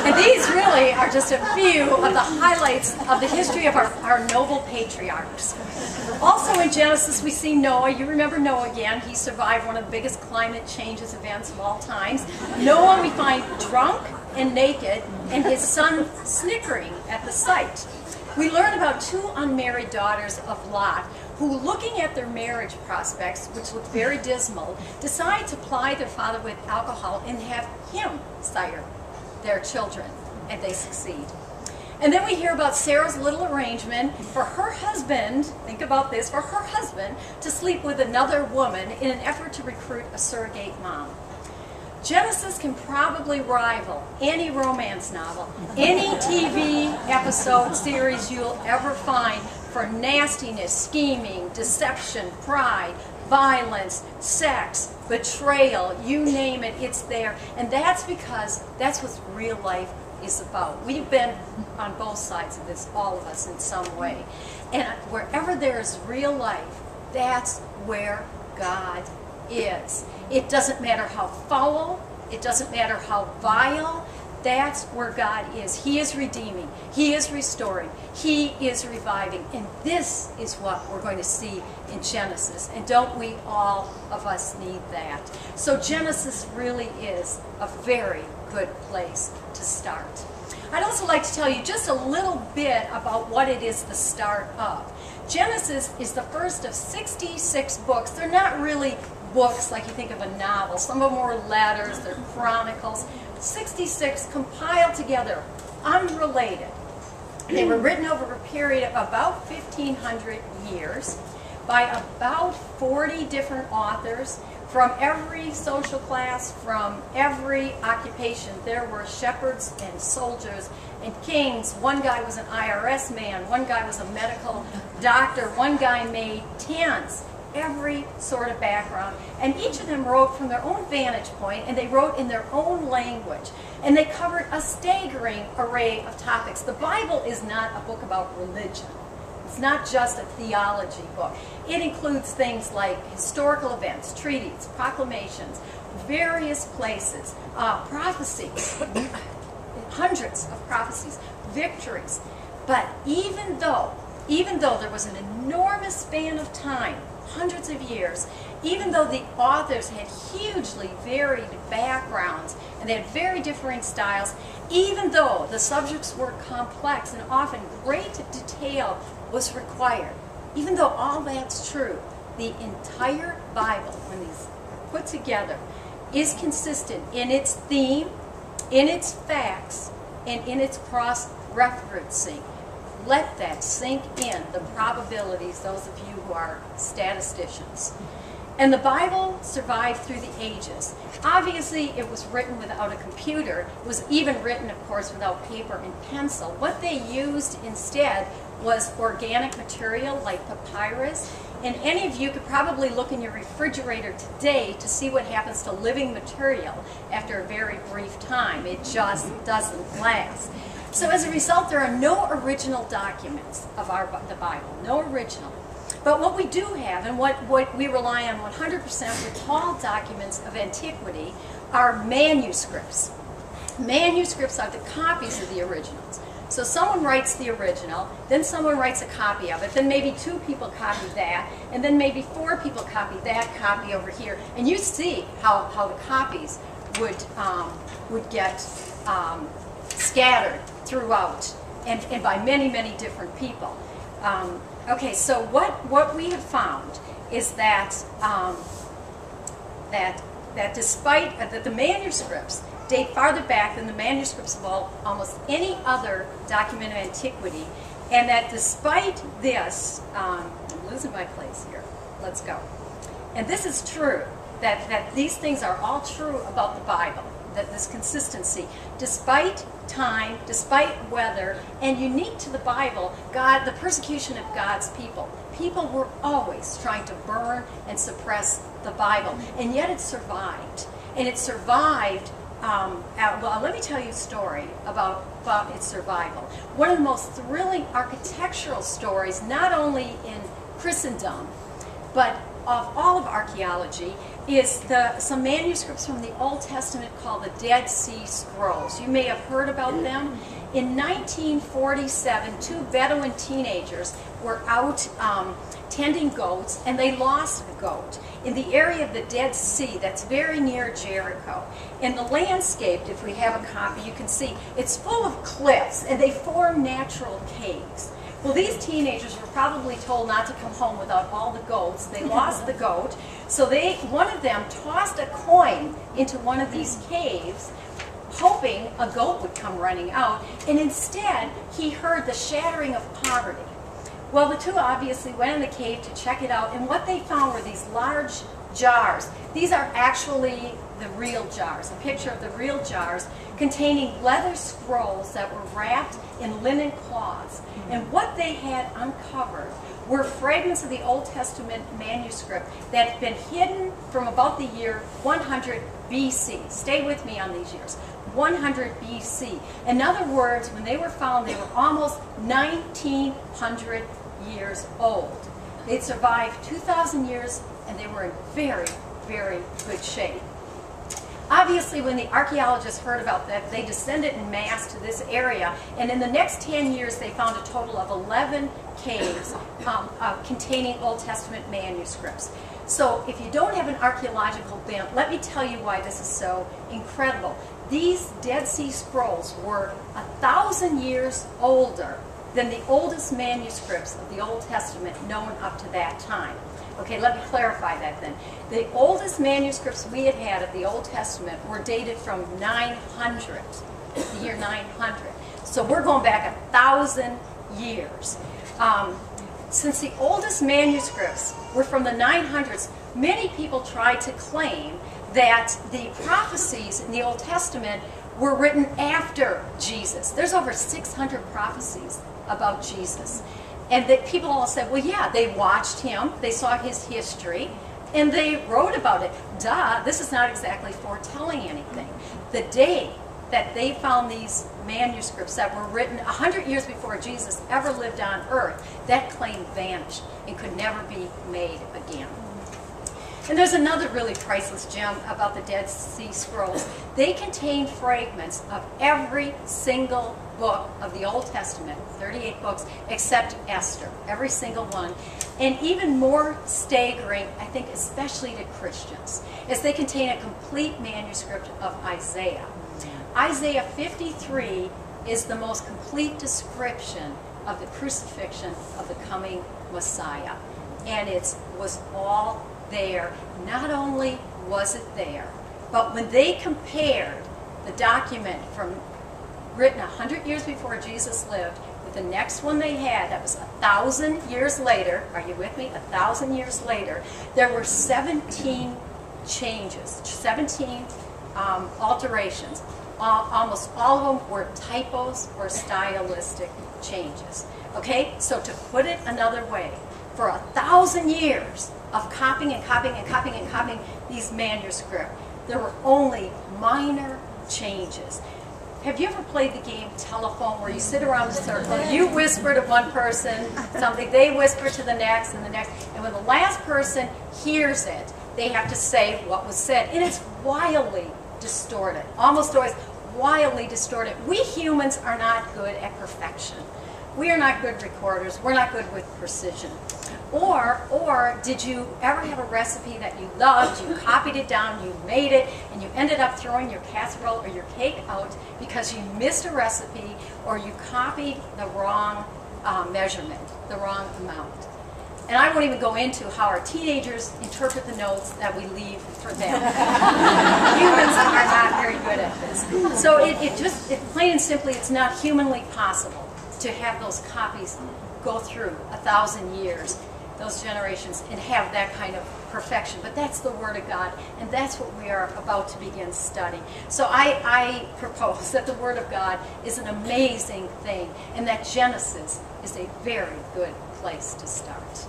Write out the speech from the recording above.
And these really are just a few of the highlights of the history of our noble patriarchs. Also in Genesis we see Noah. You remember Noah again. He survived one of the biggest climate changes events of all times. Noah we find drunk and naked, and his son snickering at the sight. We learn about two unmarried daughters of Lot who, looking at their marriage prospects, which looked very dismal, decide to ply their father with alcohol and have him sire their children, and they succeed. And then we hear about Sarah's little arrangement for her husband, think about this, for her husband to sleep with another woman in an effort to recruit a surrogate mom. Genesis can probably rival any romance novel, any TV episode series you'll ever find for nastiness, scheming, deception, pride, violence, sex, betrayal, you name it, it's there. And that's because that's what real life is about. We've been on both sides of this, all of us in some way. And wherever there's real life, that's where God is. It doesn't matter how foul, it doesn't matter how vile, that's where God is. He is redeeming, He is restoring, He is reviving, and this is what we're going to see in Genesis. And don't we all of us need that? So Genesis really is a very good place to start. I'd also like to tell you just a little bit about what it is the start of. Genesis is the first of 66 books. They're not really books like you think of a novel. Some of them are letters, they're chronicles. 66 compiled together, unrelated. They were written over a period of about 1,500 years by about 40 different authors from every social class, from every occupation. There were shepherds and soldiers and kings. One guy was an IRS man, one guy was a medical doctor, one guy made tents. Every sort of background, and each of them wrote from their own vantage point, and they wrote in their own language, and they covered a staggering array of topics. The Bible is not a book about religion. It's not just a theology book. It includes things like historical events, treaties, proclamations, various places, prophecies, hundreds of prophecies, victories. But even though there was an enormous span of time, hundreds of years, even though the authors had hugely varied backgrounds and they had very differing styles, even though the subjects were complex and often great detail was required, even though all that's true, the entire Bible, when these are put together, is consistent in its theme, in its facts, and in its cross-referencing. Let that sink in, the probabilities, those of you who are statisticians. And the Bible survived through the ages. Obviously, it was written without a computer. It was even written, of course, without paper and pencil. What they used instead was organic material like papyrus. And any of you could probably look in your refrigerator today to see what happens to living material after a very brief time. It just doesn't last. So as a result, there are no original documents of the Bible, no original. But what we do have, and what we rely on 100% with all documents of antiquity, are manuscripts. Manuscripts are the copies of the originals. So someone writes the original, then someone writes a copy of it, then maybe 2 people copy that, and then maybe 4 people copy that copy over here. And you see how the copies would get scattered throughout, and by many, many different people. Okay, so what we have found is that that despite that the manuscripts date farther back than the manuscripts of almost any other document of antiquity, and that despite this, I'm losing my place here. Let's go. And this is true, that these things are all true about the Bible. That this consistency, despite time, despite weather, and unique to the Bible, the persecution of God's people. People were always trying to burn and suppress the Bible, and yet it survived. And it survived, well, let me tell you a story about its survival. One of the most thrilling architectural stories, not only in Christendom, but of all of archaeology is some manuscripts from the Old Testament called the Dead Sea Scrolls. You may have heard about them. In 1947, two Bedouin teenagers were out tending goats, and they lost a goat in the area of the Dead Sea that's very near Jericho. And the landscape, if we have a copy, you can see it's full of cliffs, and they form natural caves. Well, these teenagers were probably told not to come home without all the goats. They lost the goat, so one of them tossed a coin into one of these caves, hoping a goat would come running out, and instead he heard the shattering of poverty. Well, the two obviously went in the cave to check it out, and what they found were these large jars. These are actually the real jars, a picture of the real jars containing leather scrolls that were wrapped in linen cloths. And what they had uncovered were fragments of the Old Testament manuscript that had been hidden from about the year 100 BC. Stay with me on these years. 100 BC. In other words, when they were found, they were almost 1,900 years old. They'd survived 2,000 years, and they were in very, very good shape. Obviously, when the archaeologists heard about that, they descended en masse to this area, and in the next 10 years, they found a total of 11 caves containing Old Testament manuscripts. So if you don't have an archaeological bent, let me tell you why this is so incredible. These Dead Sea Scrolls were 1,000 years older than the oldest manuscripts of the Old Testament known up to that time. Okay, let me clarify that then. The oldest manuscripts we had of the Old Testament were dated from 900, the year 900. So we're going back 1,000 years. Since the oldest manuscripts were from the 900s, many people tried to claim that the prophecies in the Old Testament were written after Jesus. There's over 600 prophecies about Jesus. And that people all said, well, yeah, they watched him, they saw his history, and they wrote about it. Duh, this is not exactly foretelling anything. The day that they found these manuscripts that were written 100 years before Jesus ever lived on earth, that claim vanished and could never be made again. And there's another really priceless gem about the Dead Sea Scrolls. They contain fragments of every single book of the Old Testament, 38 books, except Esther, every single one. And even more staggering, I think, especially to Christians, is they contain a complete manuscript of Isaiah. Isaiah 53 is the most complete description of the crucifixion of the coming Messiah. And it was all there. Not only was it there, but when they compared the document written 100 years before Jesus lived with the next one they had, that was 1,000 years later, are you with me? 1,000 years later, there were 17 changes, 17 alterations. Almost all of them were typos or stylistic changes. Okay, so to put it another way, for 1,000 years of copying and copying and copying and copying these manuscripts, there were only minor changes. Have you ever played the game telephone where you sit around a circle, you whisper to one person something, they whisper to the next and the next, and when the last person hears it, they have to say what was said, and it's wildly distorted, almost always wildly distorted. We humans are not good at perfection. We are not good recorders. We're not good with precision. Or did you ever have a recipe that you loved, you copied it down, you made it, and you ended up throwing your casserole or your cake out because you missed a recipe or you copied the wrong measurement, the wrong amount? And I won't even go into how our teenagers interpret the notes that we leave for them. Humans are not very good at this. So it plain and simply, it's not humanly possible to have those copies go through 1,000 years, those generations, and have that kind of perfection. But that's the Word of God, and that's what we are about to begin studying. So I propose that the Word of God is an amazing thing, and that Genesis is a very good place to start.